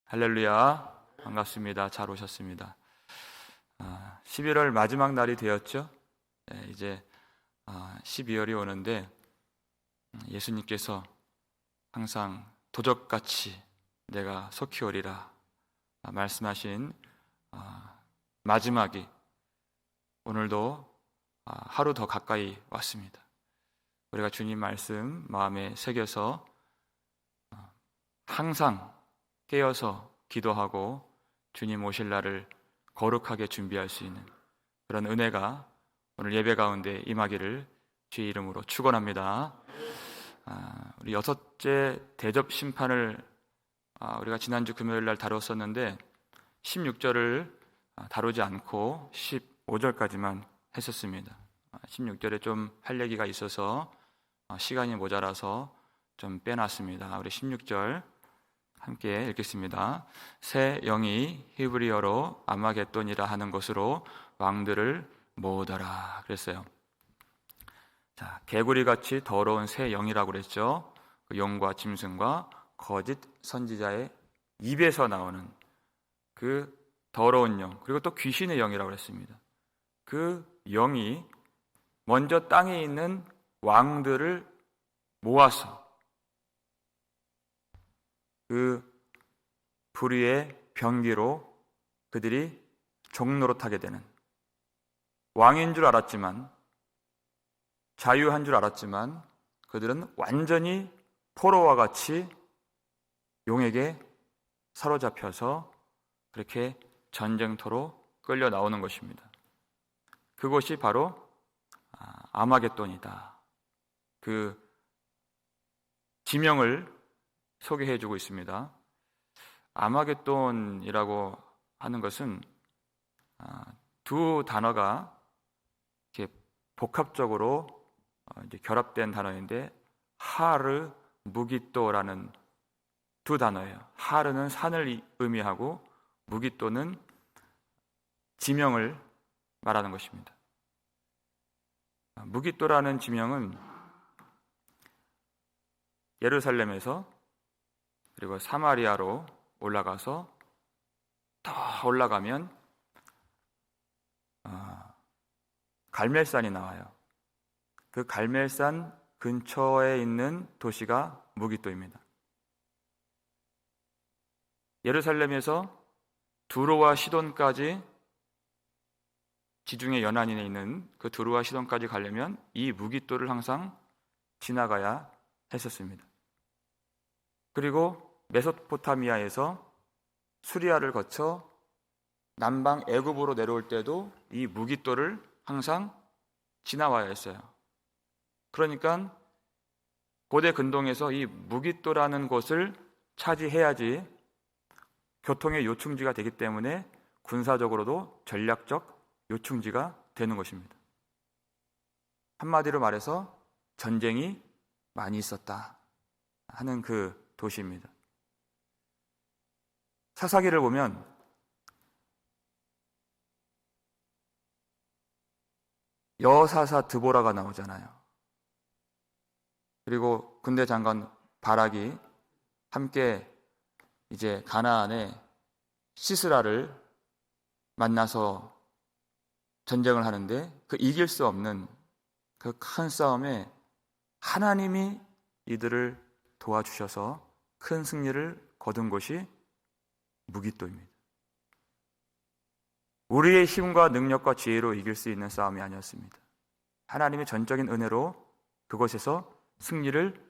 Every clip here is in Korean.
할렐루야, 반갑습니다. 잘 오셨습니다. 11월 마지막 날이 되었죠. 이제 12월이 오는데 예수님께서 항상 도적같이 내가 속히 오리라 말씀하신 마지막이 오늘도 하루 더 가까이 왔습니다. 우리가 주님 말씀 마음에 새겨서 항상 깨어서 기도하고 주님 오실 날을 거룩하게 준비할 수 있는 그런 은혜가 오늘 예배 가운데 임하기를 주의 이름으로 축원합니다. 우리 6째 대접 심판을 우리가 지난주 금요일 날 다뤘었는데 16절을 다루지 않고 15절까지만 했었습니다. 16절에 좀 할 얘기가 있어서 시간이 모자라서 좀 빼놨습니다. 우리 16절 함께 읽겠습니다. 새 영이 히브리어로 아마겟돈이라 하는 것으로 왕들을 모으더라 그랬어요. 자, 개구리같이 더러운 새 영이라고 그랬죠. 그 영과 짐승과 거짓 선지자의 입에서 나오는 그 더러운 영, 그리고 또 귀신의 영이라고 그랬습니다. 그 영이 먼저 땅에 있는 왕들을 모아서 그 불의의 병기로 그들이 종노릇하게 되는, 왕인 줄 알았지만, 자유한 줄 알았지만 그들은 완전히 포로와 같이 용에게 사로잡혀서 그렇게 전쟁터로 끌려 나오는 것입니다. 그것이 바로 아마겟돈이다. 그 지명을 소개해주고 있습니다. 아마겟돈이라고 하는 것은 두 단어가 이렇게 복합적으로 이제 결합된 단어인데, 하르, 무기또라는 두 단어예요. 하르는 산을 의미하고 무기또는 지명을 말하는 것입니다. 무기또라는 지명은 예루살렘에서 그리고 사마리아로 올라가서 더 올라가면 갈멜산이 나와요. 그 갈멜산 근처에 있는 도시가 무기또입니다. 예루살렘에서 두로와 시돈까지, 지중해 연안인에 있는 그 두로와 시돈까지 가려면 이 무기또를 항상 지나가야 했었습니다. 그리고 메소포타미아에서 수리아를 거쳐 남방 애굽으로 내려올 때도 이 무기또를 항상 지나와야 했어요. 그러니까 고대 근동에서 이 무기또라는 곳을 차지해야지 교통의 요충지가 되기 때문에 군사적으로도 전략적 요충지가 되는 것입니다. 한마디로 말해서 전쟁이 많이 있었다 하는 그 도시입니다. 사사기를 보면 여사사 드보라가 나오잖아요. 그리고 군대 장관 바락이 함께 이제 가나안의 시스라를 만나서 전쟁을 하는데 그 이길 수 없는 그 큰 싸움에 하나님이 이들을 도와주셔서 큰 승리를 거둔 곳이 무기또입니다. 우리의 힘과 능력과 지혜로 이길 수 있는 싸움이 아니었습니다. 하나님의 전적인 은혜로 그곳에서 승리를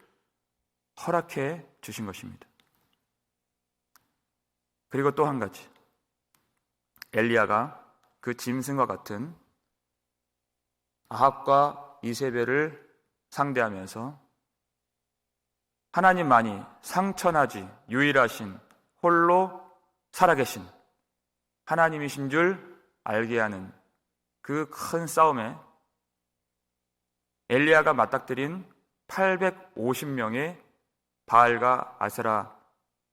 허락해 주신 것입니다. 그리고 또 한 가지, 엘리야가 그 짐승과 같은 아합과 이세벨을 상대하면서 하나님만이 상천하지 유일하신 홀로 살아계신 하나님이신 줄 알게 하는 그 큰 싸움에 엘리야가 맞닥뜨린 850명의 바알과 아세라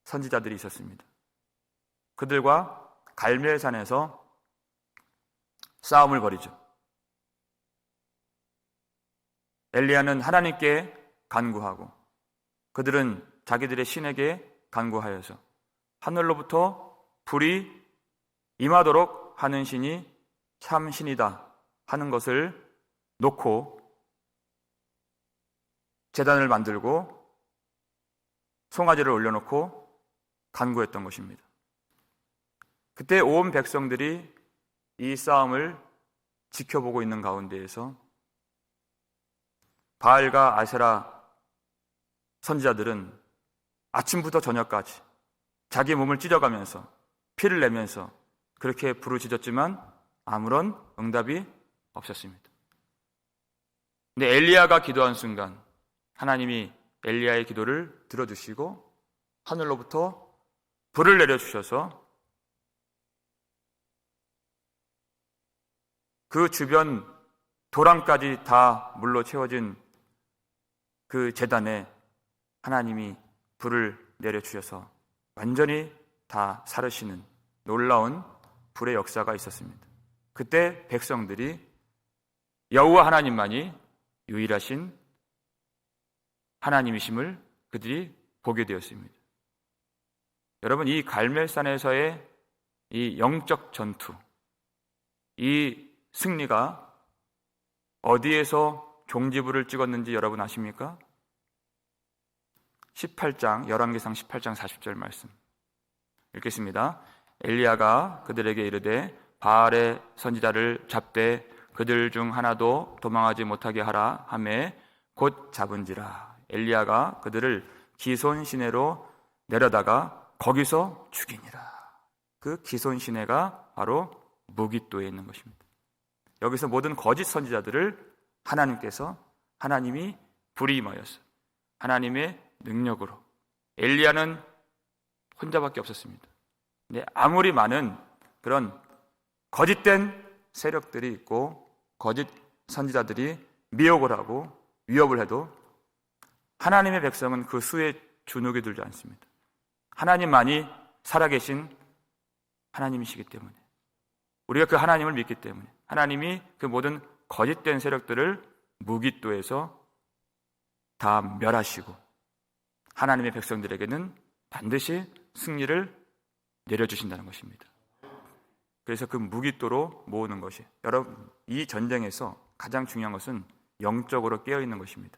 선지자들이 있었습니다. 그들과 갈멜산에서 싸움을 벌이죠. 엘리야는 하나님께 간구하고 그들은 자기들의 신에게 간구하여서 하늘로부터 불이 임하도록 하는 신이 참 신이다 하는 것을 놓고 제단을 만들고 송아지를 올려놓고 간구했던 것입니다. 그때 온 백성들이 이 싸움을 지켜보고 있는 가운데에서 바알과 아세라 선지자들은 아침부터 저녁까지 자기 몸을 찢어가면서 피를 내면서 그렇게 부르짖었지만 아무런 응답이 없었습니다. 근데 엘리야가 기도한 순간 하나님이 엘리야의 기도를 들어주시고 하늘로부터 불을 내려주셔서 그 주변 도랑까지 다 물로 채워진 그 제단에 하나님이 불을 내려주셔서 완전히 다 사르시는 놀라운 불의 역사가 있었습니다. 그때 백성들이 여호와 하나님만이 유일하신 하나님이심을 그들이 보게 되었습니다. 여러분, 이 갈멜산에서의 이 영적 전투, 이 승리가 어디에서 종지부를 찍었는지 여러분 아십니까? 18장, 열왕기상 18장 40절 말씀 읽겠습니다. 엘리야가 그들에게 이르되 바알의 선지자를 잡되 그들 중 하나도 도망하지 못하게 하라 하매 곧 잡은지라. 엘리야가 그들을 기손 시내로 내려다가 거기서 죽이니라. 그 기손 시내가 바로 무깃도에 있는 것입니다. 여기서 모든 거짓 선지자들을 하나님이 불이 임하였어요. 하나님의 능력으로. 엘리야는 혼자밖에 없었습니다. 근데 아무리 많은 그런 거짓된 세력들이 있고 거짓 선지자들이 미혹을 하고 위협을 해도 하나님의 백성은 그 수에 주눅이 들지 않습니다. 하나님만이 살아계신 하나님이시기 때문에, 우리가 그 하나님을 믿기 때문에 하나님이 그 모든 거짓된 세력들을 무깃도에서 다 멸하시고 하나님의 백성들에게는 반드시 승리를 내려주신다는 것입니다. 그래서 그 무깃도로 모으는 것이, 여러분, 이 전쟁에서 가장 중요한 것은 영적으로 깨어있는 것입니다.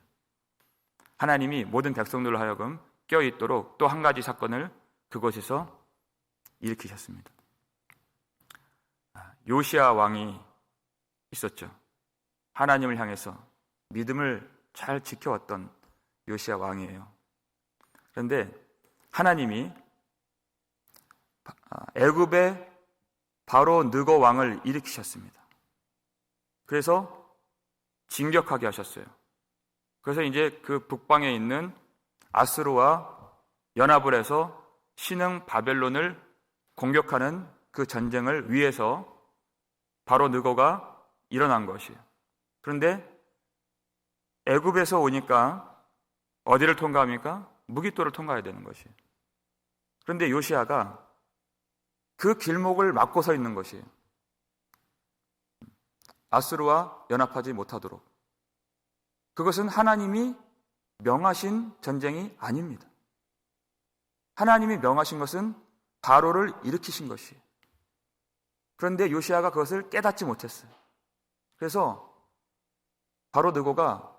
하나님이 모든 백성들로 하여금 깨어있도록 또 한 가지 사건을 그곳에서 일으키셨습니다. 요시야 왕이 있었죠. 하나님을 향해서 믿음을 잘 지켜왔던 요시야 왕이에요. 그런데 하나님이 애굽의 바로 느고 왕을 일으키셨습니다. 그래서 진격하게 하셨어요. 그래서 이제 그 북방에 있는 아수르와 연합을 해서 신흥 바벨론을 공격하는 그 전쟁을 위해서 바로 느고가 일어난 것이에요. 그런데 애굽에서 오니까 어디를 통과합니까? 무깃도를 통과해야 되는 것이에요. 그런데 요시야가 그 길목을 막고 서 있는 것이에요. 아수르와 연합하지 못하도록. 그것은 하나님이 명하신 전쟁이 아닙니다. 하나님이 명하신 것은 바로를 일으키신 것이에요. 그런데 요시야가 그것을 깨닫지 못했어요. 그래서 바로 느고가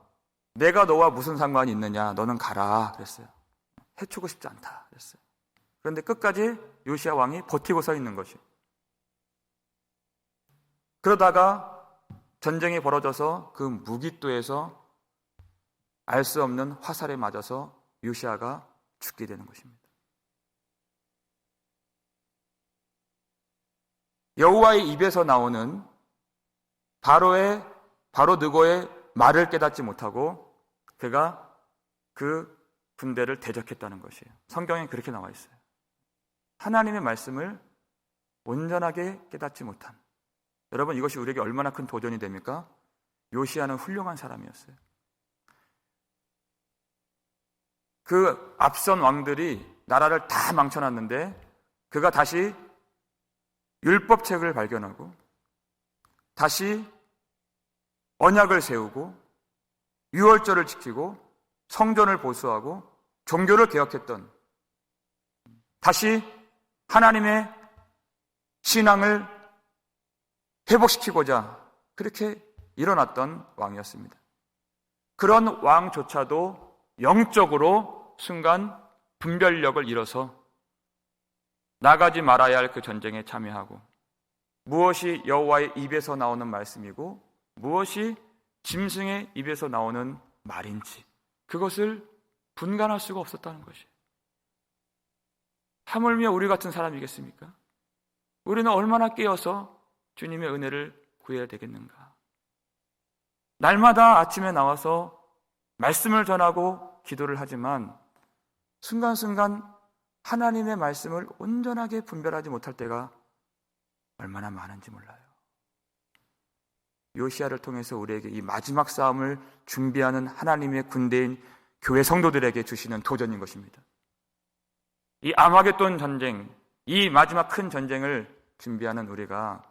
내가 너와 무슨 상관이 있느냐, 너는 가라 그랬어요. 해치고 싶지 않다 그랬어요. 그런데 끝까지 요시야 왕이 버티고 서 있는 것이에요. 그러다가 전쟁이 벌어져서 그 무깃도에서 알 수 없는 화살에 맞아서 요시야가 죽게 되는 것입니다. 여호와의 입에서 나오는 바로 느고의 말을 깨닫지 못하고 그가 그 군대를 대적했다는 것이에요. 성경에 그렇게 나와 있어요. 하나님의 말씀을 온전하게 깨닫지 못한, 여러분, 이것이 우리에게 얼마나 큰 도전이 됩니까? 요시야는 훌륭한 사람이었어요. 그 앞선 왕들이 나라를 다 망쳐놨는데 그가 다시 율법책을 발견하고 다시 언약을 세우고 유월절을 지키고 성전을 보수하고 종교를 개혁했던, 다시 하나님의 신앙을 회복시키고자 그렇게 일어났던 왕이었습니다. 그런 왕조차도 영적으로 순간 분별력을 잃어서 나가지 말아야 할 그 전쟁에 참여하고, 무엇이 여호와의 입에서 나오는 말씀이고 무엇이 짐승의 입에서 나오는 말인지 그것을 분간할 수가 없었다는 것이에요. 하물며 우리 같은 사람이겠습니까? 우리는 얼마나 깨어서 주님의 은혜를 구해야 되겠는가? 날마다 아침에 나와서 말씀을 전하고 기도를 하지만 순간순간 하나님의 말씀을 온전하게 분별하지 못할 때가 얼마나 많은지 몰라요. 요시야를 통해서 우리에게 이 마지막 싸움을 준비하는 하나님의 군대인 교회 성도들에게 주시는 도전인 것입니다. 이 아마겟돈 전쟁, 이 마지막 큰 전쟁을 준비하는 우리가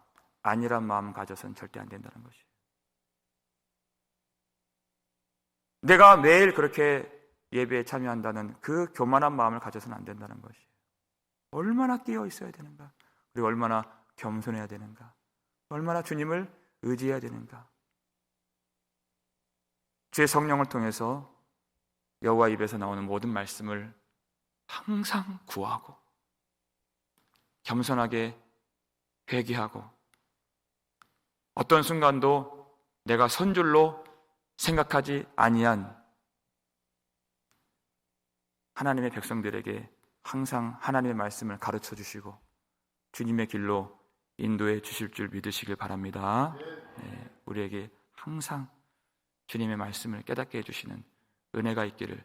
안일한 마음 가져서는 절대 안 된다는 것이에요. 내가 매일 그렇게 예배에 참여한다는 그 교만한 마음을 가져서는 안 된다는 것이에요. 얼마나 깨어 있어야 되는가? 그리고 얼마나 겸손해야 되는가? 얼마나 주님을 의지해야 되는가? 주의 성령을 통해서 여호와 입에서 나오는 모든 말씀을 항상 구하고 겸손하게 회개하고, 어떤 순간도 내가 선줄로 생각하지 아니한 하나님의 백성들에게 항상 하나님의 말씀을 가르쳐 주시고 주님의 길로 인도해 주실 줄 믿으시길 바랍니다. 네, 우리에게 항상 주님의 말씀을 깨닫게 해주시는 은혜가 있기를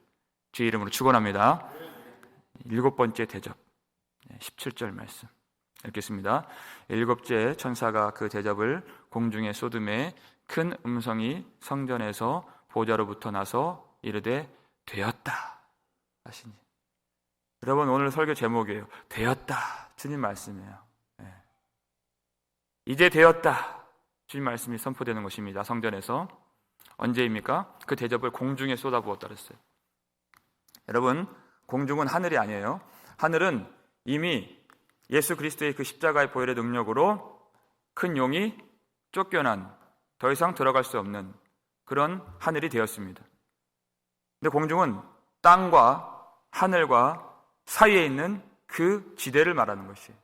주의 이름으로 축원합니다. 7번째 대접 17절 말씀 읽겠습니다. 7째 천사가 그 대접을 공중에 쏟음에 큰 음성이 성전에서 보좌로부터 나서 이르되 되었다 하시니. 여러분, 오늘 설교 제목이에요. 되었다. 주님 말씀이에요. 네. 이제 되었다. 주님 말씀이 선포되는 것입니다. 성전에서. 언제입니까? 그 대접을 공중에 쏟아부었다 그랬어요. 여러분, 공중은 하늘이 아니에요. 하늘은 이미 예수 그리스도의 그 십자가의 보혈의 능력으로 큰 용이 쫓겨난, 더 이상 들어갈 수 없는 그런 하늘이 되었습니다. 근데 공중은 땅과 하늘과 사이에 있는 그 지대를 말하는 것이에요.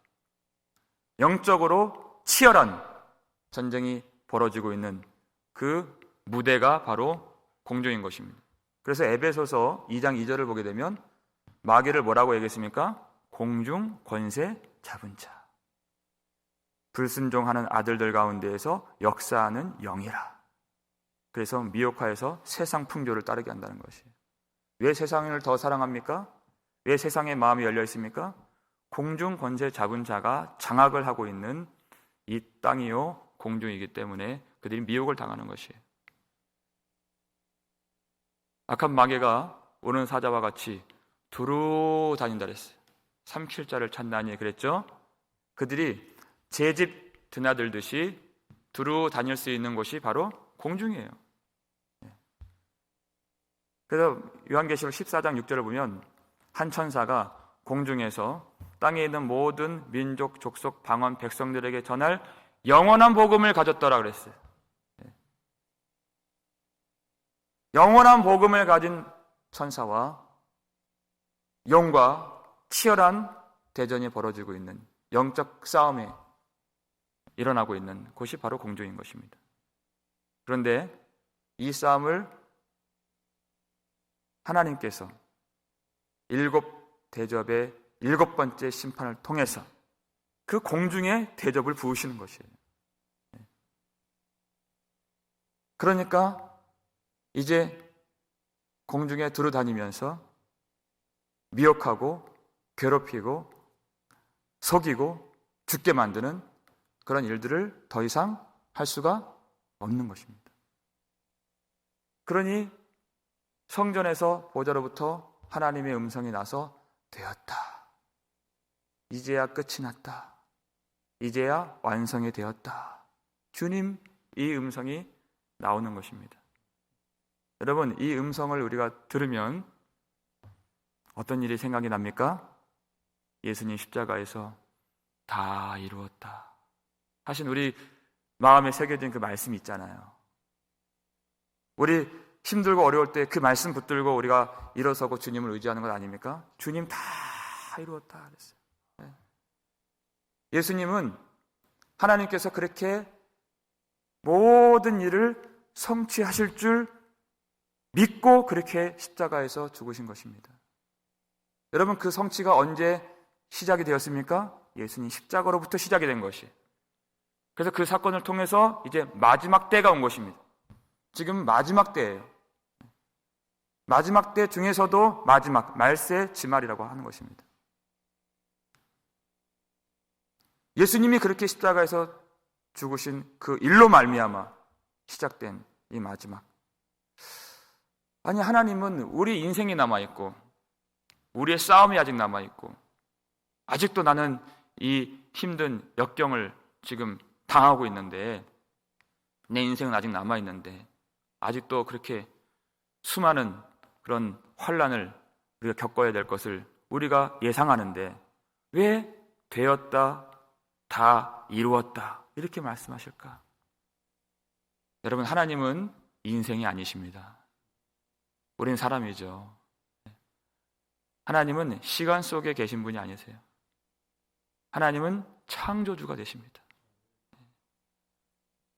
영적으로 치열한 전쟁이 벌어지고 있는 그 무대가 바로 공중인 것입니다. 그래서 에베소서 2장 2절을 보게 되면 마귀를 뭐라고 얘기했습니까? 공중 권세 잡은 자, 불순종하는 아들들 가운데에서 역사하는 영이라. 그래서 미혹하여서 세상 풍조를 따르게 한다는 것이에요. 왜 세상을 더 사랑합니까? 왜 세상의 마음이 열려 있습니까? 공중 권세 잡은 자가 장악을 하고 있는 이 땅이요 공중이기 때문에 그들이 미혹을 당하는 것이에요. 악한 마귀가 오는 사자와 같이 두루 다닌다 그랬어요. 삼킬 자를 찾나니 그랬죠. 그들이 제 집 드나들듯이 두루 다닐 수 있는 곳이 바로 공중이에요. 그래서 요한계시록 14장 6절을 보면 한 천사가 공중에서 땅에 있는 모든 민족, 족속, 방언, 백성들에게 전할 영원한 복음을 가졌더라 그랬어요. 영원한 복음을 가진 천사와 용과 치열한 대전이 벌어지고 있는, 영적 싸움이 일어나고 있는 곳이 바로 공중인 것입니다. 그런데 이 싸움을 하나님께서 7 대접의 7번째 심판을 통해서 그 공중에 대접을 부으시는 것이에요. 그러니까 이제 공중에 두루다니면서 미혹하고 괴롭히고 속이고 죽게 만드는 그런 일들을 더 이상 할 수가 없는 것입니다. 그러니 성전에서 보좌로부터 하나님의 음성이 나서 되었다. 이제야 끝이 났다. 이제야 완성이 되었다. 주님, 이 음성이 나오는 것입니다. 여러분, 이 음성을 우리가 들으면 어떤 일이 생각이 납니까? 예수님 십자가에서 다 이루었다 하신 우리 마음에 새겨진 그 말씀이 있잖아요. 우리 힘들고 어려울 때 그 말씀 붙들고 우리가 일어서고 주님을 의지하는 것 아닙니까? 주님 다 이루었다 그랬어요. 예수님은 하나님께서 그렇게 모든 일을 성취하실 줄 믿고 그렇게 십자가에서 죽으신 것입니다. 여러분, 그 성취가 언제 시작이 되었습니까? 예수님 십자가로부터 시작이 된 것이. 그래서 그 사건을 통해서 이제 마지막 때가 온 것입니다. 지금 마지막 때예요. 마지막 때 중에서도 마지막, 말세 지말이라고 하는 것입니다. 예수님이 그렇게 십자가에서 죽으신 그 일로 말미암아 시작된 이 마지막. 아니, 하나님은 우리 인생이 남아있고 우리의 싸움이 아직 남아있고 아직도 나는 이 힘든 역경을 지금 당하고 있는데, 내 인생은 아직 남아있는데 아직도 그렇게 수많은 그런 환난을 우리가 겪어야 될 것을 우리가 예상하는데 왜 되었다, 다 이루었다 이렇게 말씀하실까? 여러분, 하나님은 인생이 아니십니다. 우린 사람이죠. 하나님은 시간 속에 계신 분이 아니세요. 하나님은 창조주가 되십니다.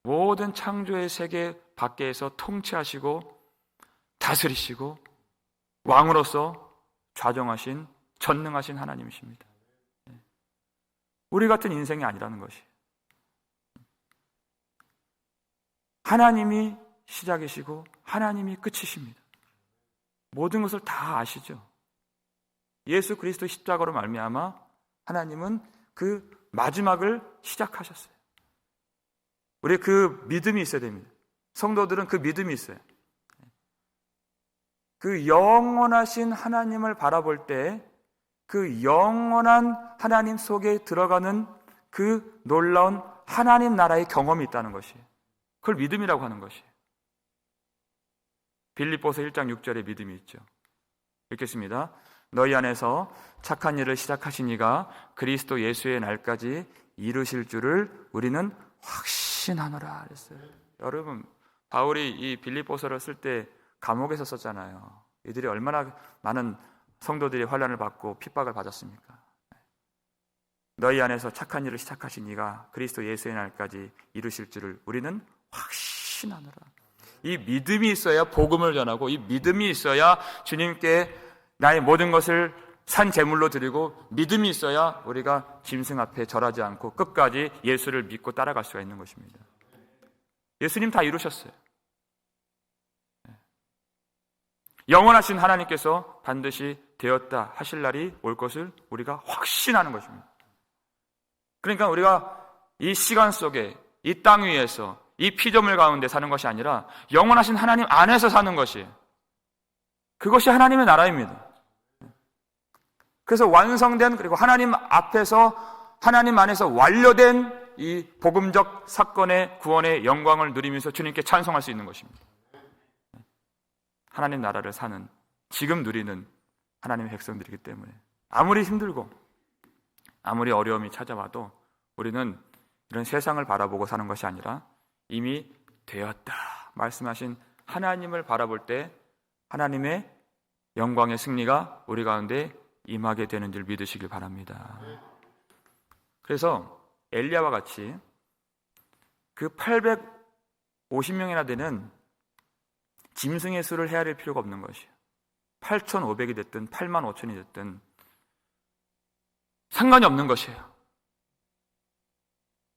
모든 창조의 세계 밖에서 통치하시고 다스리시고 왕으로서 좌정하신 전능하신 하나님이십니다. 우리 같은 인생이 아니라는 것이. 하나님이 시작이시고 하나님이 끝이십니다. 모든 것을 다 아시죠. 예수 그리스도 십자가로 말미암아 하나님은 그 마지막을 시작하셨어요. 우리 그 믿음이 있어야 됩니다. 성도들은 그 믿음이 있어요. 그 영원하신 하나님을 바라볼 때 그 영원한 하나님 속에 들어가는 그 놀라운 하나님 나라의 경험이 있다는 것이에요. 그걸 믿음이라고 하는 것이에요. 빌립보서 1장 6절에 믿음이 있죠. 읽겠습니다. 너희 안에서 착한 일을 시작하신 이가 그리스도 예수의 날까지 이루실 줄을 우리는 확신하노라 그랬어요. 여러분, 바울이 이 빌립보서를 쓸 때 감옥에서 썼잖아요. 이들이 얼마나 많은 성도들이 환난을 받고 핍박을 받았습니까? 너희 안에서 착한 일을 시작하신 이가 그리스도 예수의 날까지 이루실 줄을 우리는 확신하노라. 이 믿음이 있어야 복음을 전하고, 이 믿음이 있어야 주님께 나의 모든 것을 산 제물로 드리고, 믿음이 있어야 우리가 짐승 앞에 절하지 않고 끝까지 예수를 믿고 따라갈 수가 있는 것입니다. 예수님 다 이루셨어요. 영원하신 하나님께서 반드시 되었다 하실 날이 올 것을 우리가 확신하는 것입니다. 그러니까 우리가 이 시간 속에, 이 땅 위에서, 이 피조물 가운데 사는 것이 아니라 영원하신 하나님 안에서 사는 것이에요. 그것이 하나님의 나라입니다. 그래서 완성된, 그리고 하나님 앞에서, 하나님 안에서 완료된 이 복음적 사건의 구원의 영광을 누리면서 주님께 찬송할 수 있는 것입니다. 하나님 나라를 사는, 지금 누리는 하나님의 백성들이기 때문에 아무리 힘들고 아무리 어려움이 찾아와도 우리는 이런 세상을 바라보고 사는 것이 아니라 이미 되었다 말씀하신 하나님을 바라볼 때 하나님의 영광의 승리가 우리 가운데 임하게 되는 줄 믿으시길 바랍니다. 그래서 엘리야와 같이 그 850명이나 되는 짐승의 수를 헤아릴 필요가 없는 것이에요. 8,500이 됐든 85,000이 됐든 상관이 없는 것이에요.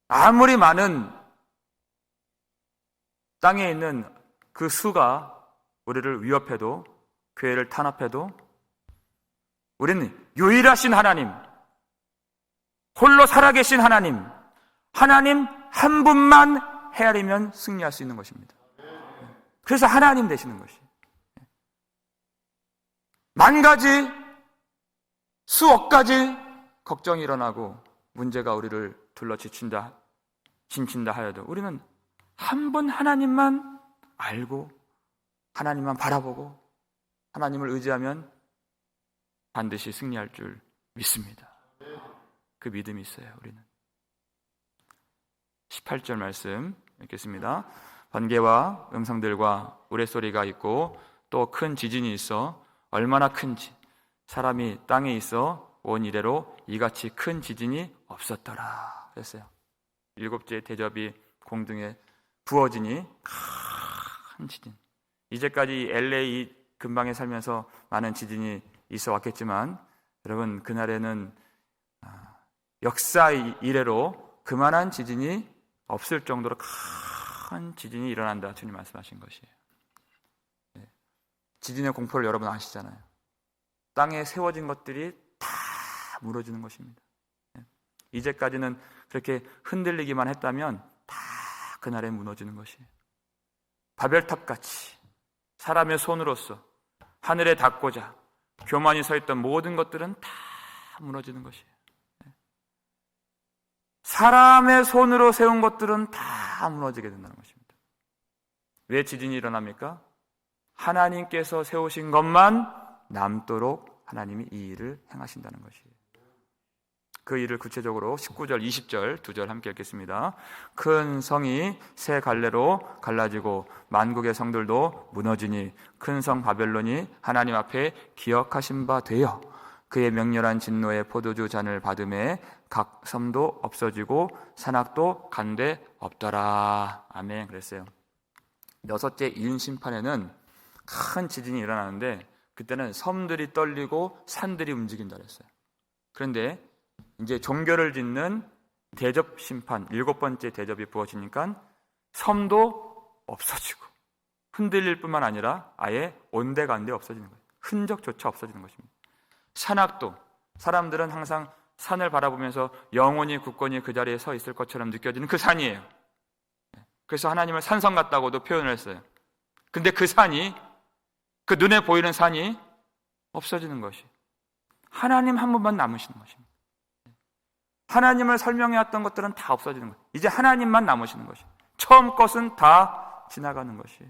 아무리 많은 땅에 있는 그 수가 우리를 위협해도, 교회를 탄압해도 우리는 유일하신 하나님, 홀로 살아계신 하나님, 하나님 한 분만 헤아리면 승리할 수 있는 것입니다. 그래서 하나님 되시는 것이에요. 만 가지, 수억 가지 걱정이 일어나고 문제가 우리를 둘러 지친다 하여도 우리는 한 분 하나님만 알고 하나님만 바라보고 하나님을 의지하면 반드시 승리할 줄 믿습니다. 그 믿음이 있어요. 우리는 18절 말씀 읽겠습니다. 번개와 음성들과 우레소리가 있고 또 큰 지진이 있어 얼마나 큰지 사람이 땅에 있어 온 이래로 이같이 큰 지진이 없었더라 그랬어요. 7째 대접이 공중에 부어지니 큰 지진. 이제까지 LA 근방에 살면서 많은 지진이 있어 왔겠지만 여러분 그날에는 역사 이래로 그만한 지진이 없을 정도로 큰 지진이 일어난다 주님 말씀하신 것이에요. 지진의 공포를 여러분 아시잖아요. 땅에 세워진 것들이 다 무너지는 것입니다. 이제까지는 그렇게 흔들리기만 했다면 다 그날에 무너지는 것이에요. 바벨탑같이 사람의 손으로서 하늘에 닿고자 교만이 서 있던 모든 것들은 다 무너지는 것이에요. 사람의 손으로 세운 것들은 다 무너지게 된다는 것입니다. 왜 지진이 일어납니까? 하나님께서 세우신 것만 남도록 하나님이 이 일을 행하신다는 것이에요. 그 일을 구체적으로 19절, 20절 두 절 함께 읽겠습니다. 큰 성이 세 갈래로 갈라지고 만국의 성들도 무너지니 큰 성 바벨론이 하나님 앞에 기억하신 바 되어 그의 명렬한 진노의 포도주 잔을 받음에 각 섬도 없어지고 산악도 간데 없더라. 아멘. 그랬어요. 6째 이윤 심판에는 큰 지진이 일어나는데 그때는 섬들이 떨리고 산들이 움직인다 그랬어요. 그런데 이제 종교를 짓는 대접 심판 7번째 대접이 부어지니까 섬도 없어지고 흔들릴 뿐만 아니라 아예 온데간데 없어지는 거예요. 흔적조차 없어지는 것입니다. 산악도 사람들은 항상 산을 바라보면서 영원히 굳건히 그 자리에 서 있을 것처럼 느껴지는 그 산이에요. 그래서 하나님을 산성 같다고도 표현을 했어요. 근데 그 산이 그 눈에 보이는 산이 없어지는 것이 하나님 한 분만 남으시는 것입니다. 하나님을 설명해왔던 것들은 다 없어지는 거예요. 이제 하나님만 남으시는 것이에요. 처음 것은 다 지나가는 것이에요.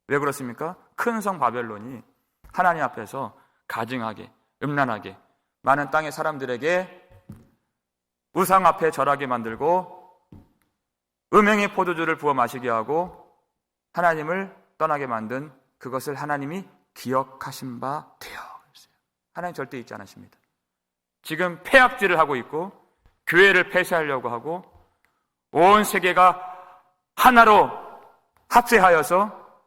왜 그렇습니까? 큰 성 바벨론이 하나님 앞에서 가증하게 음란하게 많은 땅의 사람들에게 우상 앞에 절하게 만들고 음행의 포도주를 부어 마시게 하고 하나님을 떠나게 만든 그것을 하나님이 기억하신 바 되어. 하나님 절대 잊지 않으십니다. 지금 폐악질을 하고 있고 교회를 폐쇄하려고 하고 온 세계가 하나로 합세하여서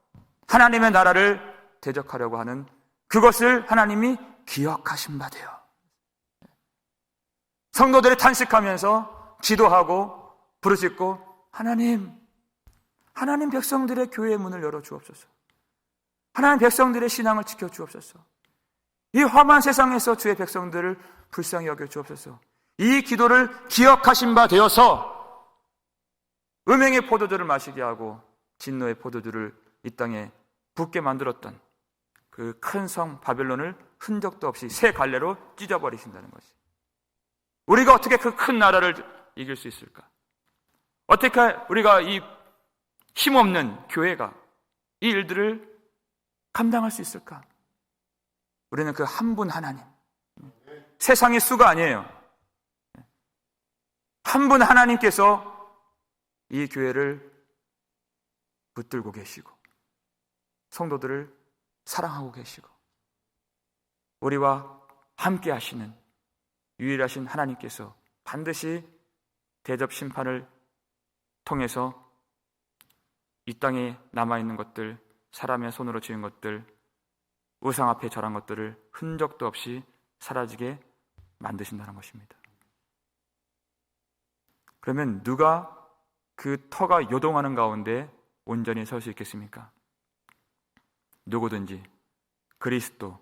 하나님의 나라를 대적하려고 하는 그것을 하나님이 기억하신 바 되어. 성도들이 탄식하면서 기도하고 부르짖고 하나님 백성들의 교회의 문을 열어 주옵소서. 하나님 백성들의 신앙을 지켜 주옵소서. 이 험한 세상에서 주의 백성들을 불쌍히 여겨 주옵소서. 이 기도를 기억하신 바 되어서 음행의 포도주를 마시게 하고 진노의 포도주를 이 땅에 붓게 만들었던 그 큰 성 바벨론을 흔적도 없이 세 갈래로 찢어버리신다는 것이. 우리가 어떻게 그 큰 나라를 이길 수 있을까? 어떻게 우리가 이 힘없는 교회가 이 일들을 감당할 수 있을까? 우리는 그 한 분 하나님, 세상의 수가 아니에요. 한 분 하나님께서 이 교회를 붙들고 계시고 성도들을 사랑하고 계시고 우리와 함께 하시는 유일하신 하나님께서 반드시 대접 심판을 통해서 이 땅에 남아있는 것들, 사람의 손으로 지은 것들, 우상 앞에 절한 것들을 흔적도 없이 사라지게 만드신다는 것입니다. 그러면 누가 그 터가 요동하는 가운데 온전히 설 수 있겠습니까? 누구든지 그리스도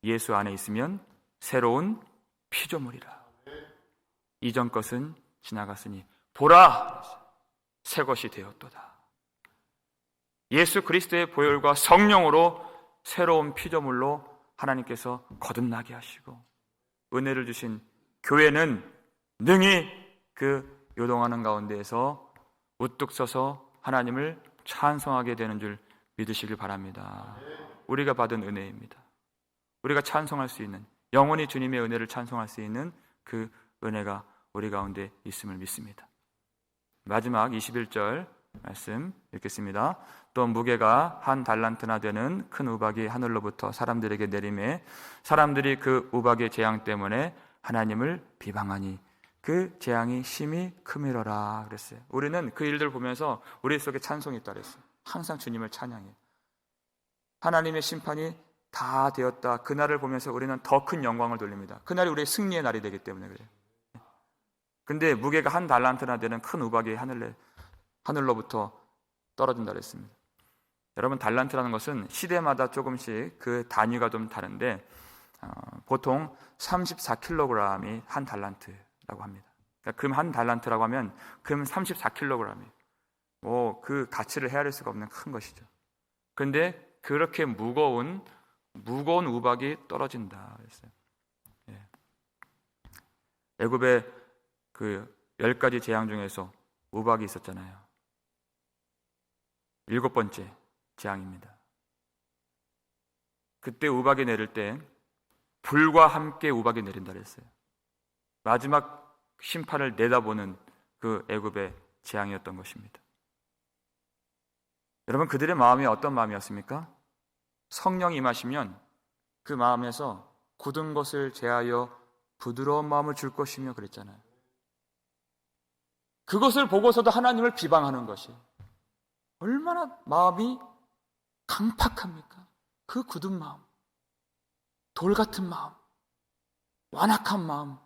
예수 안에 있으면 새로운 피조물이라. 이전 것은 지나갔으니 보라 새 것이 되었도다. 예수 그리스도의 보혈과 성령으로 새로운 피조물로 하나님께서 거듭나게 하시고 은혜를 주신 교회는 능히 그 요동하는 가운데에서 우뚝 서서 하나님을 찬송하게 되는 줄 믿으시길 바랍니다. 우리가 받은 은혜입니다. 우리가 찬송할 수 있는, 영원히 주님의 은혜를 찬송할 수 있는 그 은혜가 우리 가운데 있음을 믿습니다. 마지막 21절 말씀 읽겠습니다. 또 무게가 한 달란트나 되는 큰 우박이 하늘로부터 사람들에게 내림에 사람들이 그 우박의 재앙 때문에 하나님을 비방하니 그 재앙이 심히 크미러라 그랬어요. 우리는 그 일들 보면서 우리 속에 찬송이 있다 그랬어요. 항상 주님을 찬양해요. 하나님의 심판이 다 되었다. 그날을 보면서 우리는 더 큰 영광을 돌립니다. 그날이 우리의 승리의 날이 되기 때문에 그래요. 근데 무게가 한 달란트나 되는 큰 우박이 하늘로부터 떨어진다 그랬습니다. 여러분, 달란트라는 것은 시대마다 조금씩 그 단위가 좀 다른데 보통 34kg이 한 달란트라고 합니다. 그러니까 금 한 달란트라고 하면 금 34kg이에요. 그 가치를 헤아릴 수가 없는 큰 것이죠. 그런데 그렇게 무거운 우박이 떨어진다 그랬어요. 애굽의 그 10가지 재앙 중에서 우박이 있었잖아요. 7번째 재앙입니다. 그때 우박이 내릴 때 불과 함께 우박이 내린다 그랬어요. 마지막 심판을 내다보는 그 애굽의 재앙이었던 것입니다. 여러분, 그들의 마음이 어떤 마음이었습니까? 성령이 임하시면 그 마음에서 굳은 것을 제하여 부드러운 마음을 줄 것이며 그랬잖아요. 그것을 보고서도 하나님을 비방하는 것이 얼마나 마음이 강팍합니까? 그 굳은 마음, 돌 같은 마음, 완악한 마음,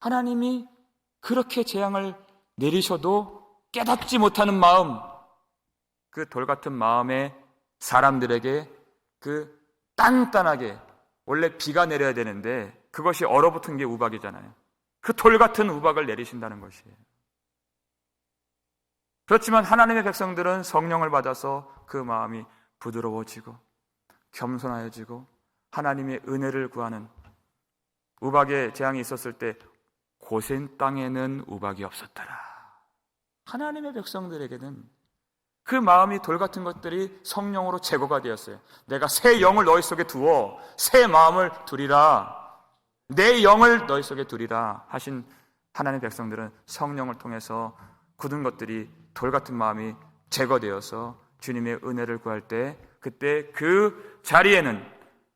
하나님이 그렇게 재앙을 내리셔도 깨닫지 못하는 마음, 그 돌 같은 마음의 사람들에게 그 단단하게, 원래 비가 내려야 되는데 그것이 얼어붙은 게 우박이잖아요. 그 돌 같은 우박을 내리신다는 것이에요. 그렇지만 하나님의 백성들은 성령을 받아서 그 마음이 부드러워지고 겸손하여지고 하나님의 은혜를 구하는, 우박의 재앙이 있었을 때 고센 땅에는 우박이 없었더라. 하나님의 백성들에게는 그 마음이 돌 같은 것들이 성령으로 제거가 되었어요. 내가 새 영을 너희 속에 두어 새 마음을 두리라, 내 영을 너희 속에 두리라 하신 하나님의 백성들은 성령을 통해서 굳은 것들이, 돌 같은 마음이 제거되어서 주님의 은혜를 구할 때, 그때 그 자리에는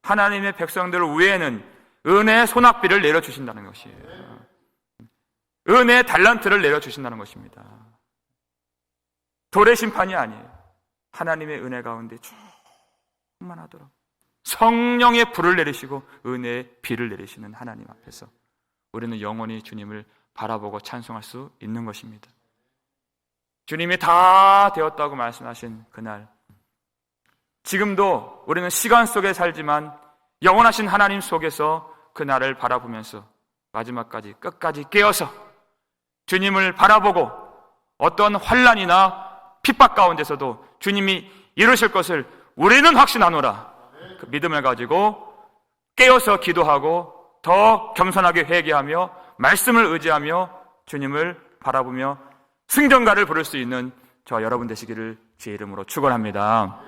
하나님의 백성들 위에는 은혜의 소낙비를 내려주신다는 것이에요. 은혜의 달란트를 내려주신다는 것입니다. 돌의 심판이 아니에요. 하나님의 은혜 가운데 충만하도록 성령의 불을 내리시고 은혜의 비를 내리시는 하나님 앞에서 우리는 영원히 주님을 바라보고 찬송할 수 있는 것입니다. 주님이 다 되었다고 말씀하신 그날, 지금도 우리는 시간 속에 살지만 영원하신 하나님 속에서 그날을 바라보면서 마지막까지 끝까지 깨어서 주님을 바라보고 어떤 환난이나 핍박 가운데서도 주님이 이루실 것을 우리는 확신하노라. 그 믿음을 가지고 깨어서 기도하고 더 겸손하게 회개하며 말씀을 의지하며 주님을 바라보며 승전가를 부를 수 있는 저와 여러분 되시기를 주의 이름으로 축원합니다.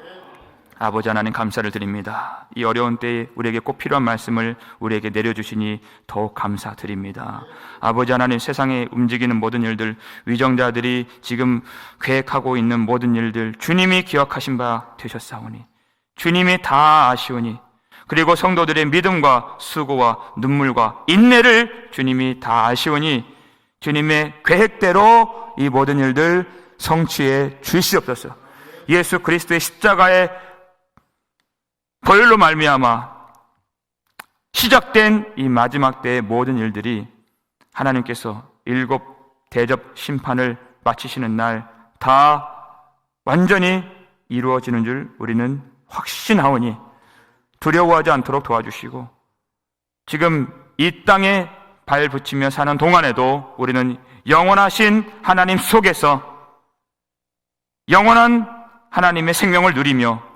아버지 하나님, 감사를 드립니다. 이 어려운 때에 우리에게 꼭 필요한 말씀을 우리에게 내려주시니 더욱 감사드립니다. 아버지 하나님, 세상에 움직이는 모든 일들, 위정자들이 지금 계획하고 있는 모든 일들 주님이 기억하신 바 되셨사오니 주님이 다 아시오니, 그리고 성도들의 믿음과 수고와 눈물과 인내를 주님이 다 아시오니 주님의 계획대로 이 모든 일들 성취해 주시옵소서. 예수 그리스도의 십자가의 보혈로 말미암아 시작된 이 마지막 때의 모든 일들이 하나님께서 7 대접 심판을 마치시는 날 다 완전히 이루어지는 줄 우리는 확신하오니 두려워하지 않도록 도와주시고, 지금 이 땅에 발 붙이며 사는 동안에도 우리는 영원하신 하나님 속에서 영원한 하나님의 생명을 누리며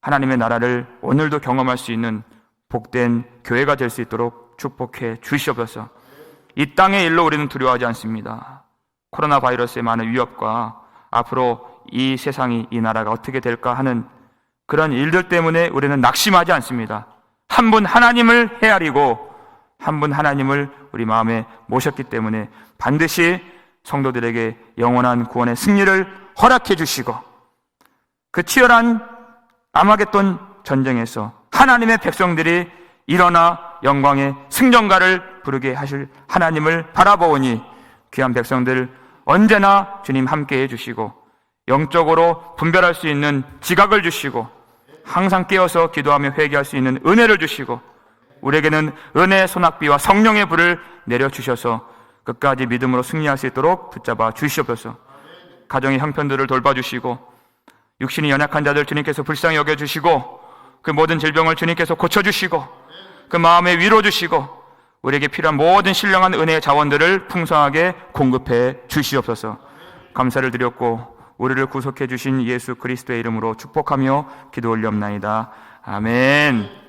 하나님의 나라를 오늘도 경험할 수 있는 복된 교회가 될 수 있도록 축복해 주시옵소서. 이 땅의 일로 우리는 두려워하지 않습니다. 코로나 바이러스의 많은 위협과 앞으로 이 세상이, 이 나라가 어떻게 될까 하는 그런 일들 때문에 우리는 낙심하지 않습니다. 한 분 하나님을 헤아리고 한 분 하나님을 우리 마음에 모셨기 때문에 반드시 성도들에게 영원한 구원의 승리를 허락해 주시고, 그 치열한 아마겟돈 전쟁에서 하나님의 백성들이 일어나 영광의 승전가를 부르게 하실 하나님을 바라보오니, 귀한 백성들 언제나 주님 함께해 주시고 영적으로 분별할 수 있는 지각을 주시고 항상 깨어서 기도하며 회개할 수 있는 은혜를 주시고, 우리에게는 은혜의 소낙비와 성령의 불을 내려주셔서 끝까지 믿음으로 승리할 수 있도록 붙잡아 주시옵소서. 가정의 형편들을 돌봐주시고, 육신이 연약한 자들 주님께서 불쌍히 여겨주시고, 그 모든 질병을 주님께서 고쳐주시고, 그 마음에 위로 주시고, 우리에게 필요한 모든 신령한 은혜의 자원들을 풍성하게 공급해 주시옵소서. 감사를 드렸고 우리를 구속해 주신 예수 그리스도의 이름으로 축복하며 기도 올리옵나이다. 아멘.